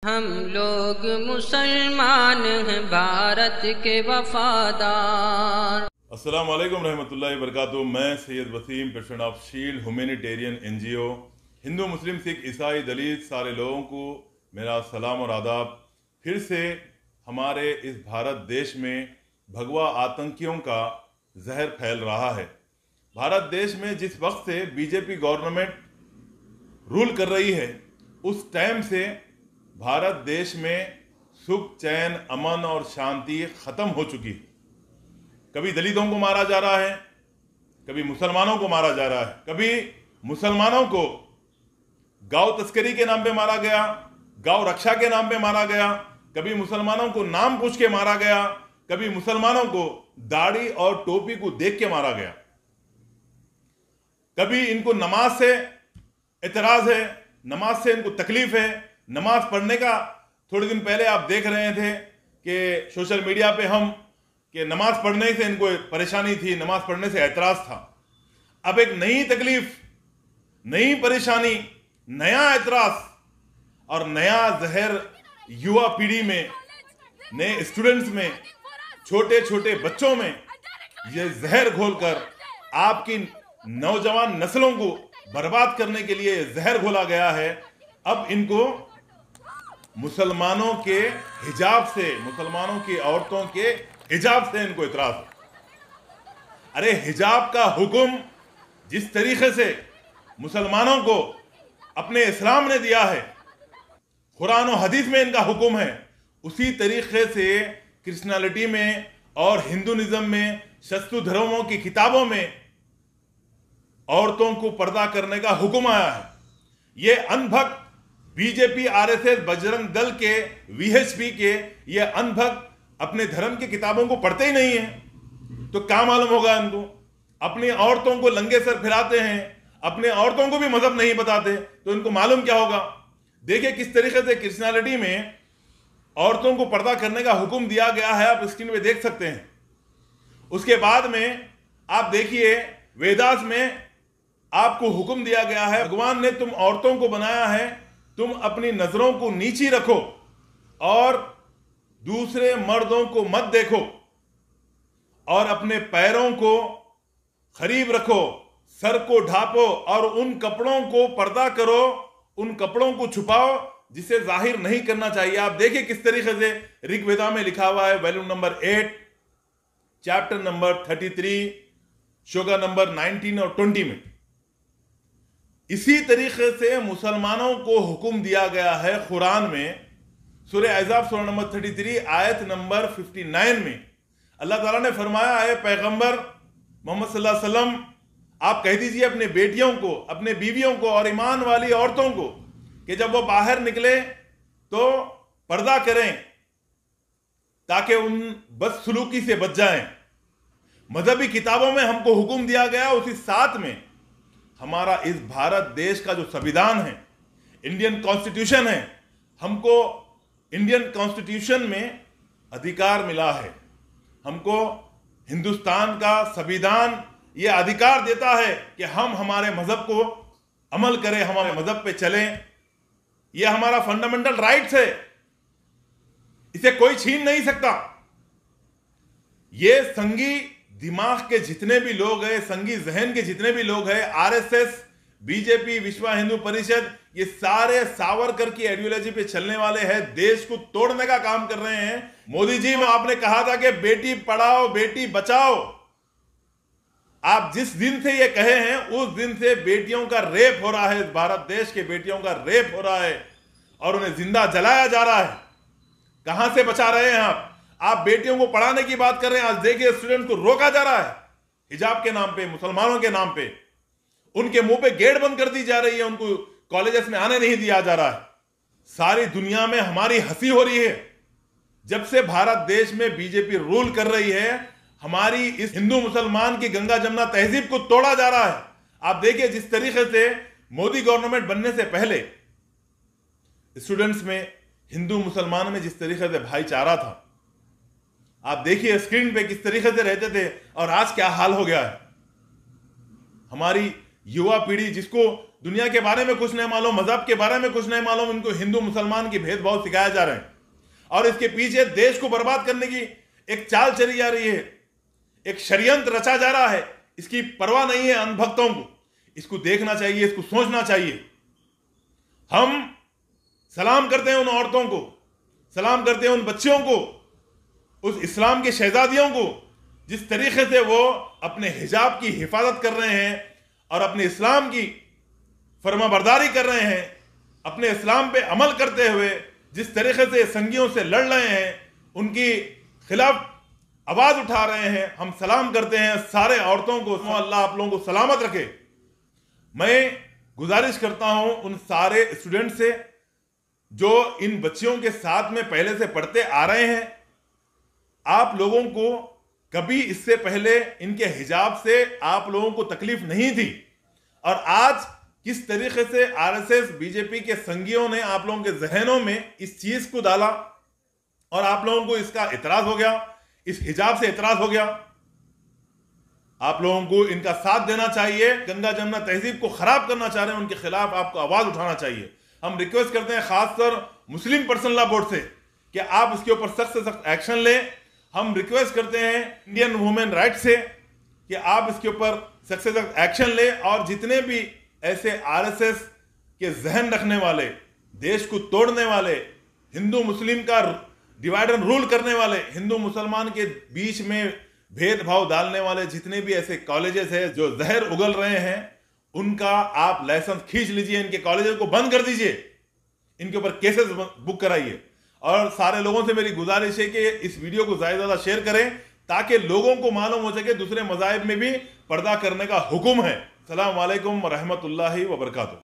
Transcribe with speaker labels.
Speaker 1: हम लोग मुसलमान हैं, भारत के वफादार।
Speaker 2: अस्सलाम वालेकुम रहमतुल्लाहि वबरकातुहू। मैं Syed Wasim, president of Shield humanitarian NGO। हिंदू मुस्लिम सिख ईसाई दलित सारे लोगों को मेरा सलाम और आदाब। फिर से हमारे इस भारत देश में भगवा आतंकियों का जहर फैल रहा है। भारत देश में जिस वक्त से बीजेपी गवर्नमेंट रूल कर रही है, उस टाइम से भारत देश में सुख चैन अमन और शांति खत्म हो चुकी है। कभी दलितों को मारा जा रहा है, कभी मुसलमानों को मारा जा रहा है, कभी मुसलमानों को गौ तस्करी के नाम पे मारा गया, गौ रक्षा के नाम पे मारा गया, कभी मुसलमानों को नाम पूछ के मारा गया, कभी मुसलमानों को दाढ़ी और टोपी को देख के मारा गया, कभी इनको नमाज से एतराज है, नमाज से इनको तकलीफ है। नमाज पढ़ने का थोड़े दिन पहले आप देख रहे थे कि सोशल मीडिया पे हम कि नमाज पढ़ने से इनको परेशानी थी, नमाज पढ़ने से एतराज था। अब एक नई तकलीफ, नई परेशानी, नया एतराज और नया जहर युवा पीढ़ी में, नए स्टूडेंट्स में, छोटे छोटे बच्चों में ये जहर घोलकर आपकी नौजवान नस्लों को बर्बाद करने के लिए जहर घोला गया है। अब इनको मुसलमानों के हिजाब से, मुसलमानों की औरतों के हिजाब से इनको इतराज है। अरे हिजाब का हुक्म जिस तरीके से मुसलमानों को अपने इस्लाम ने दिया है, कुरान और हदीस में इनका हुक्म है, उसी तरीके से क्रिश्चियनिटी में और हिंदुइज्म में, शस्तु धर्मों की किताबों में औरतों को पर्दा करने का हुक्म आया है। ये अनभक्त बीजेपी, RSS, बजरंग दल के, VHP के ये अनभक्त अपने धर्म की किताबों को पढ़ते ही नहीं है, तो क्या मालूम होगा इनको। अपनी औरतों को नंगे सर फिराते हैं, अपने औरतों को भी मजहब नहीं बताते, तो इनको मालूम क्या होगा। देखिए किस तरीके से क्रिश्चियनिटी में औरतों को पर्दा करने का हुक्म दिया गया है, आप स्क्रीन पे देख सकते हैं। उसके बाद में आप देखिए वेदास में आपको हुक्म दिया गया है, भगवान ने तुम औरतों को बनाया है, तुम अपनी नजरों को नीची रखो और दूसरे मर्दों को मत देखो और अपने पैरों को करीब रखो, सर को ढांपो और उन कपड़ों को पर्दा करो, उन कपड़ों को छुपाओ जिसे जाहिर नहीं करना चाहिए। आप देखिए किस तरीके से ऋग्वेदा में लिखा हुआ है, volume number 8, chapter number 33, shloka number 19 और 20 में। इसी तरीके से मुसलमानों को हुक्म दिया गया है कुरान में, सूरह अहज़ाब सूरह नंबर 33 आयत नंबर 59 में। अल्लाह ताला ने फरमाया है, पैगंबर मोहम्मद सल्लल्लाहु अलैहि वसल्लम आप कह दीजिए अपने बेटियों को, अपने बीवियों को और ईमान वाली औरतों को कि जब वो बाहर निकले तो पर्दा करें ताकि उन बदसलूकी से बच जाएं। मजहबी किताबों में हमको हुक्म दिया गया, उसी साथ में हमारा इस भारत देश का जो संविधान है, इंडियन कॉन्स्टिट्यूशन है, हमको इंडियन कॉन्स्टिट्यूशन में अधिकार मिला है। हमको हिंदुस्तान का संविधान ये अधिकार देता है कि हम हमारे मजहब को अमल करें, हमारे मजहब पे चलें। ये हमारा फंडामेंटल राइट्स है, इसे कोई छीन नहीं सकता। ये संगी दिमाग के जितने भी लोग हैं, संगी जहन के जितने भी लोग हैं, RSS, बीजेपी, विश्व हिंदू परिषद, ये सारे सावरकर की आइडियोलॉजी पे चलने वाले हैं, देश को तोड़ने का काम कर रहे हैं। मोदी जी में आपने कहा था कि बेटी पढ़ाओ बेटी बचाओ, आप जिस दिन से ये कहे हैं उस दिन से बेटियों का रेप हो रहा है, भारत देश के बेटियों का रेप हो रहा है और उन्हें जिंदा जलाया जा रहा है। कहां से बचा रहे हैं आप बेटियों को पढ़ाने की बात कर रहे हैं। आज देखिए स्टूडेंट को रोका जा रहा है हिजाब के नाम पे, मुसलमानों के नाम पे, उनके मुंह पे गेट बंद कर दी जा रही है, उनको कॉलेजेस में आने नहीं दिया जा रहा है। सारी दुनिया में हमारी हंसी हो रही है। जब से भारत देश में बीजेपी रूल कर रही है, हमारी इस हिंदू मुसलमान की गंगा जमुना तहजीब को तोड़ा जा रहा है। आप देखिए जिस तरीके से मोदी गवर्नमेंट बनने से पहले स्टूडेंट्स में, हिंदू मुसलमान में जिस तरीके से भाईचारा था, आप देखिए स्क्रीन पे किस तरीके से रहते थे और आज क्या हाल हो गया है। हमारी युवा पीढ़ी जिसको दुनिया के बारे में कुछ नहीं मालूम, मजहब के बारे में कुछ नहीं मालूम, इनको हिंदू मुसलमान की भेदभाव सिखाया जा रहे हैं और इसके पीछे देश को बर्बाद करने की एक चाल चली जा रही है, एक षड्यंत्र रचा जा रहा है। इसकी परवाह नहीं है अंधभक्तों को। इसको देखना चाहिए, इसको सोचना चाहिए। हम सलाम करते हैं उन औरतों को, सलाम करते हैं उन बच्चियों को, उस इस्लाम के शहजादियों को जिस तरीके से वो अपने हिजाब की हिफाजत कर रहे हैं और अपने इस्लाम की फरमाबरदारी कर रहे हैं, अपने इस्लाम पे अमल करते हुए जिस तरीके से संगियों से लड़ रहे हैं, उनकी खिलाफ आवाज उठा रहे हैं। हम सलाम करते हैं सारे औरतों को। अल्लाह आप लोगों को सलामत रखे। मैं गुजारिश करता हूं उन सारे स्टूडेंट से जो इन बच्चियों के साथ में पहले से पढ़ते आ रहे हैं, आप लोगों को कभी इससे पहले इनके हिजाब से आप लोगों को तकलीफ नहीं थी और आज किस तरीके से आरएसएस बीजेपी के संगियों ने आप लोगों के जहनों में इस चीज को डाला और आप लोगों को इसका इतराज हो गया, इस हिजाब से इतराज हो गया। आप लोगों को इनका साथ देना चाहिए। गंगा जमुना तहजीब को खराब करना चाह रहे हैं, उनके खिलाफ आपको आवाज उठाना चाहिए। हम रिक्वेस्ट करते हैं खासकर मुस्लिम पर्सनल लॉ बोर्ड से कि आप इसके ऊपर सख्त से सख्त एक्शन लें। हम रिक्वेस्ट करते हैं इंडियन वुमेन राइट से कि आप इसके ऊपर सख्त से सख्त एक्शन लें और जितने भी ऐसे आरएसएस के जहन रखने वाले, देश को तोड़ने वाले, हिंदू मुस्लिम का डिवाइड एंड रूल करने वाले, हिंदू मुसलमान के बीच में भेदभाव डालने वाले जितने भी ऐसे कॉलेजेस हैं जो जहर उगल रहे हैं, उनका आप लाइसेंस खींच लीजिए, इनके कॉलेजेस को बंद कर दीजिए, इनके ऊपर केसेस बुक कराइए। और सारे लोगों से मेरी गुजारिश है कि इस वीडियो को ज्यादा से ज्यादा शेयर करें ताकि लोगों को मालूम हो सके दूसरे मज़ाहिब में भी पर्दा करने का हुक्म है। अस्सलामु अलैकुम व रहमतुल्लाहि व बरकातुहू।